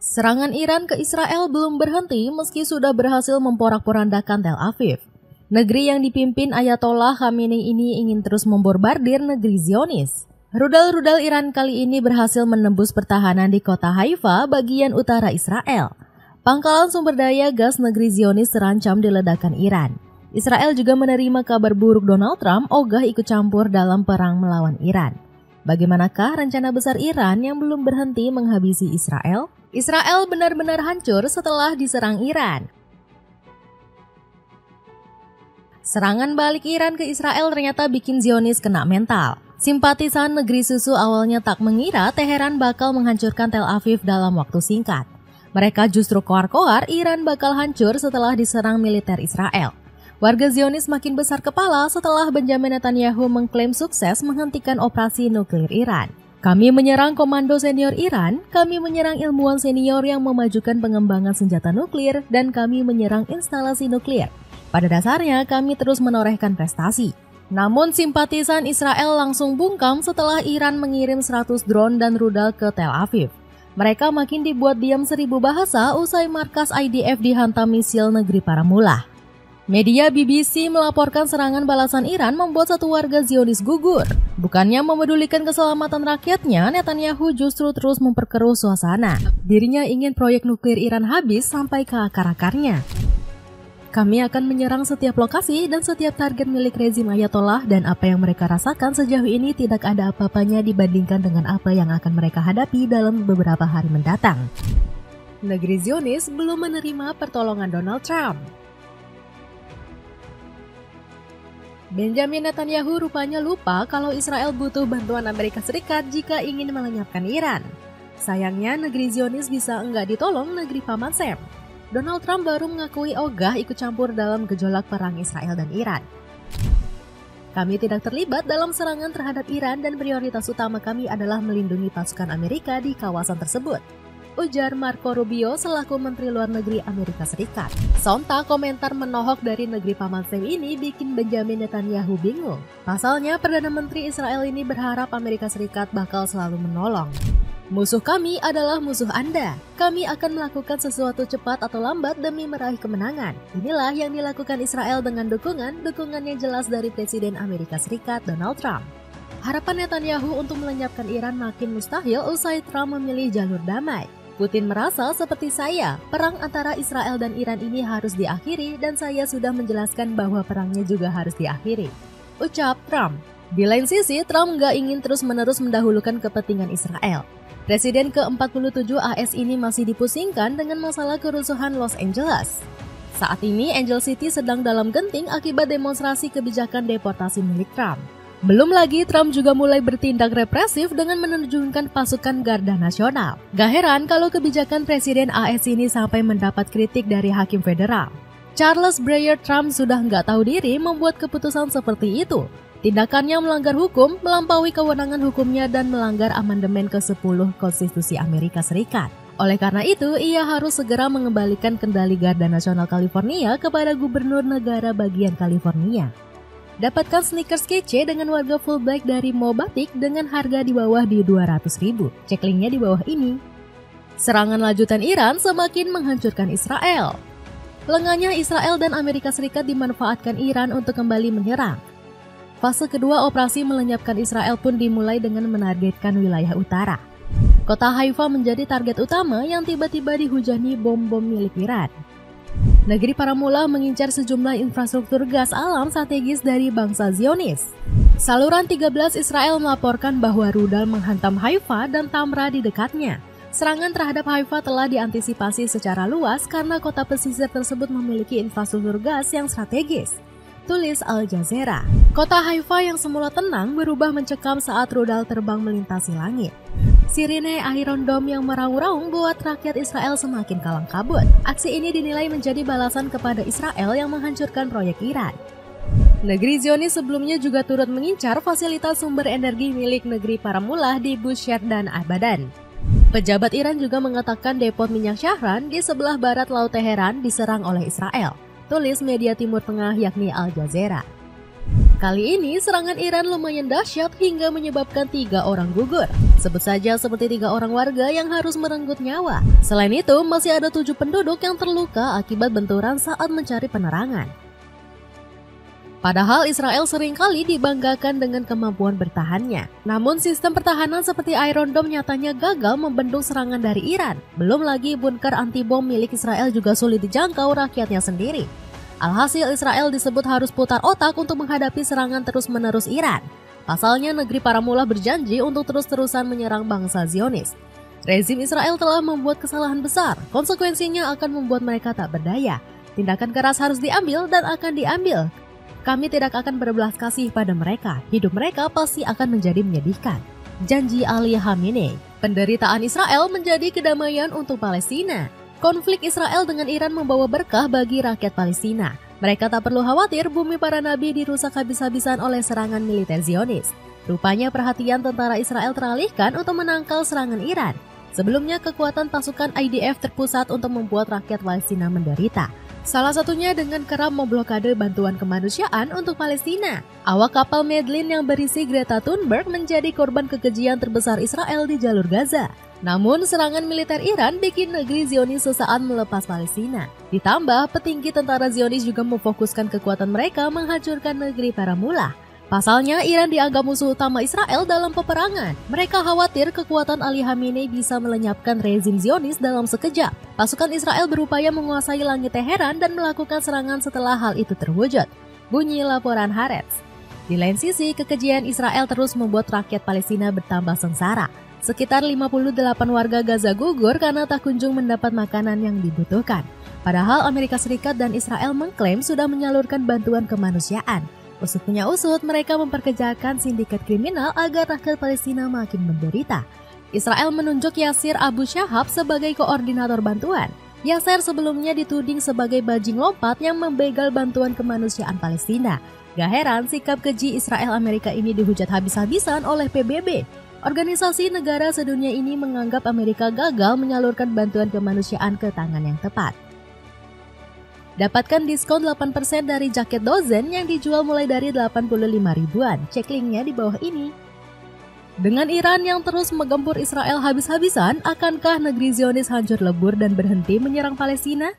Serangan Iran ke Israel belum berhenti meski sudah berhasil memporak-porandakan Tel Aviv. Negeri yang dipimpin Ayatollah Khamenei ini ingin terus membombardir negeri Zionis. Rudal-rudal Iran kali ini berhasil menembus pertahanan di kota Haifa, bagian utara Israel. Pangkalan sumber daya gas negeri Zionis terancam diledakkan Iran. Israel juga menerima kabar buruk Donald Trump ogah ikut campur dalam perang melawan Iran. Bagaimanakah rencana besar Iran yang belum berhenti menghabisi Israel? Israel benar-benar hancur setelah diserang Iran. Serangan balik Iran ke Israel ternyata bikin Zionis kena mental. Simpatisan negeri susu awalnya tak mengira Teheran bakal menghancurkan Tel Aviv dalam waktu singkat. Mereka justru koar-koar Iran bakal hancur setelah diserang militer Israel. Warga Zionis makin besar kepala setelah Benjamin Netanyahu mengklaim sukses menghentikan operasi nuklir Iran. Kami menyerang komando senior Iran, kami menyerang ilmuwan senior yang memajukan pengembangan senjata nuklir, dan kami menyerang instalasi nuklir. Pada dasarnya kami terus menorehkan prestasi. Namun simpatisan Israel langsung bungkam setelah Iran mengirim 100 drone dan rudal ke Tel Aviv. Mereka makin dibuat diam 1000 bahasa usai markas IDF dihantam misil negeri para mullah. Media BBC melaporkan serangan balasan Iran membuat satu warga Zionis gugur. Bukannya memedulikan keselamatan rakyatnya, Netanyahu justru terus memperkeruh suasana. Dirinya ingin proyek nuklir Iran habis sampai ke akar-akarnya. Kami akan menyerang setiap lokasi dan setiap target milik rezim Ayatollah, dan apa yang mereka rasakan sejauh ini tidak ada apa-apanya dibandingkan dengan apa yang akan mereka hadapi dalam beberapa hari mendatang. Negeri Zionis belum menerima pertolongan Donald Trump. Benjamin Netanyahu rupanya lupa kalau Israel butuh bantuan Amerika Serikat jika ingin melenyapkan Iran. Sayangnya negeri Zionis bisa enggak ditolong negeri Paman Sam. Donald Trump baru mengakui ogah ikut campur dalam gejolak perang Israel dan Iran. Kami tidak terlibat dalam serangan terhadap Iran dan prioritas utama kami adalah melindungi pasukan Amerika di kawasan tersebut, ujar Marco Rubio selaku Menteri Luar Negeri Amerika Serikat. Sontak komentar menohok dari negeri Paman Sam ini bikin Benjamin Netanyahu bingung. Pasalnya Perdana Menteri Israel ini berharap Amerika Serikat bakal selalu menolong. Musuh kami adalah musuh Anda. Kami akan melakukan sesuatu cepat atau lambat demi meraih kemenangan. Inilah yang dilakukan Israel dengan dukungannya jelas dari Presiden Amerika Serikat Donald Trump. Harapan Netanyahu untuk melenyapkan Iran makin mustahil usai Trump memilih jalur damai. Putin merasa seperti saya, perang antara Israel dan Iran ini harus diakhiri dan saya sudah menjelaskan bahwa perangnya juga harus diakhiri, ucap Trump. Di lain sisi, Trump nggak ingin terus-menerus mendahulukan kepentingan Israel. Presiden ke-47 AS ini masih dipusingkan dengan masalah kerusuhan Los Angeles. Saat ini, Angel City sedang dalam genting akibat demonstrasi kebijakan deportasi milik Trump. Belum lagi Trump juga mulai bertindak represif dengan menerjunkan pasukan Garda Nasional. Gak heran kalau kebijakan Presiden AS ini sampai mendapat kritik dari hakim federal. Charles Breyer Trump sudah nggak tahu diri membuat keputusan seperti itu. Tindakannya melanggar hukum, melampaui kewenangan hukumnya dan melanggar amandemen ke-10 Konstitusi Amerika Serikat. Oleh karena itu, ia harus segera mengembalikan kendali Garda Nasional California kepada gubernur negara bagian California. Dapatkan sneakers kece dengan warga full black dari Mobatik dengan harga di bawah di 200.000. Cek linknya di bawah ini. Serangan lanjutan Iran semakin menghancurkan Israel. Lengahnya Israel dan Amerika Serikat dimanfaatkan Iran untuk kembali menyerang. Fase kedua operasi melenyapkan Israel pun dimulai dengan menargetkan wilayah utara. Kota Haifa menjadi target utama yang tiba-tiba dihujani bom-bom milik Iran. Negeri para mullah mengincar sejumlah infrastruktur gas alam strategis dari bangsa Zionis. Saluran 13 Israel melaporkan bahwa rudal menghantam Haifa dan Tamra di dekatnya. Serangan terhadap Haifa telah diantisipasi secara luas karena kota pesisir tersebut memiliki infrastruktur gas yang strategis, tulis Al Jazeera. Kota Haifa yang semula tenang berubah mencekam saat rudal terbang melintasi langit. Sirine Iron Dome yang meraung-raung buat rakyat Israel semakin kalang kabut. Aksi ini dinilai menjadi balasan kepada Israel yang menghancurkan proyek Iran. Negeri Zionis sebelumnya juga turut mengincar fasilitas sumber energi milik negeri para mullah di Bushehr dan Abadan. Pejabat Iran juga mengatakan depot minyak Shahran di sebelah barat Laut Teheran diserang oleh Israel, tulis media Timur Tengah yakni Al Jazeera. Kali ini serangan Iran lumayan dahsyat hingga menyebabkan 3 orang gugur. Sebut saja seperti 3 orang warga yang harus merenggut nyawa. Selain itu, masih ada 7 penduduk yang terluka akibat benturan saat mencari penerangan. Padahal Israel seringkali dibanggakan dengan kemampuan bertahannya. Namun sistem pertahanan seperti Iron Dome nyatanya gagal membendung serangan dari Iran. Belum lagi bunker anti-bom milik Israel juga sulit dijangkau rakyatnya sendiri. Alhasil Israel disebut harus putar otak untuk menghadapi serangan terus-menerus Iran. Pasalnya negeri para mullah berjanji untuk terus-terusan menyerang bangsa Zionis. Rezim Israel telah membuat kesalahan besar, konsekuensinya akan membuat mereka tak berdaya. Tindakan keras harus diambil dan akan diambil. Kami tidak akan berbelas kasih pada mereka, hidup mereka pasti akan menjadi menyedihkan. Janji Ali Khamenei. Penderitaan Israel menjadi kedamaian untuk Palestina. Konflik Israel dengan Iran membawa berkah bagi rakyat Palestina. Mereka tak perlu khawatir bumi para nabi dirusak habis-habisan oleh serangan militer Zionis. Rupanya perhatian tentara Israel teralihkan untuk menangkal serangan Iran. Sebelumnya kekuatan pasukan IDF terpusat untuk membuat rakyat Palestina menderita. Salah satunya dengan kerap memblokade bantuan kemanusiaan untuk Palestina. Awak kapal Medlin yang berisi Greta Thunberg menjadi korban kekejian terbesar Israel di jalur Gaza. Namun serangan militer Iran bikin negeri Zionis sesaat melepas Palestina. Ditambah petinggi tentara Zionis juga memfokuskan kekuatan mereka menghancurkan negeri para mullah. Pasalnya Iran dianggap musuh utama Israel dalam peperangan. Mereka khawatir kekuatan Ali Khamenei bisa melenyapkan rezim Zionis dalam sekejap. Pasukan Israel berupaya menguasai langit Teheran dan melakukan serangan setelah hal itu terwujud. Bunyi laporan Haaretz. Di lain sisi, kekejian Israel terus membuat rakyat Palestina bertambah sengsara. Sekitar 58 warga Gaza gugur karena tak kunjung mendapat makanan yang dibutuhkan. Padahal Amerika Serikat dan Israel mengklaim sudah menyalurkan bantuan kemanusiaan. Usut punya usut, mereka memperkerjakan sindikat kriminal agar rakyat Palestina makin menderita. Israel menunjuk Yasir Abu Shahab sebagai koordinator bantuan. Yasir sebelumnya dituding sebagai bajing lompat yang membegal bantuan kemanusiaan Palestina. Gak heran sikap keji Israel Amerika ini dihujat habis-habisan oleh PBB. Organisasi negara sedunia ini menganggap Amerika gagal menyalurkan bantuan kemanusiaan ke tangan yang tepat. Dapatkan diskon 8% dari jaket dozen yang dijual mulai dari 85 ribuan. Cek linknya di bawah ini. Dengan Iran yang terus menggempur Israel habis-habisan, akankah negeri Zionis hancur lebur dan berhenti menyerang Palestina?